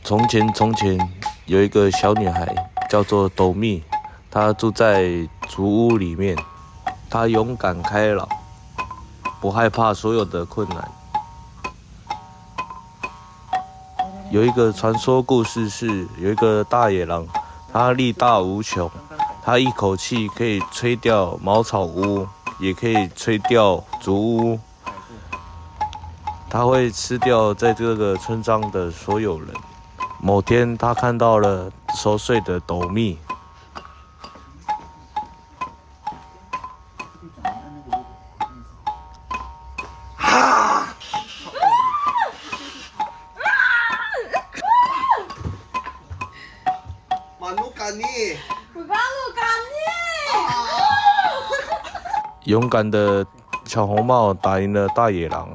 从前有一个小女孩叫做斗蜜，她住在竹屋里面，她勇敢开朗，不害怕所有的困难。有一个传说故事是，有一个大野狼，他力大无穷，他一口气可以吹掉茅草屋，也可以吹掉竹屋，他会吃掉在这个村庄的所有人。某天，他看到了熟睡的斗蜜。勇敢的小红帽打赢了大野狼，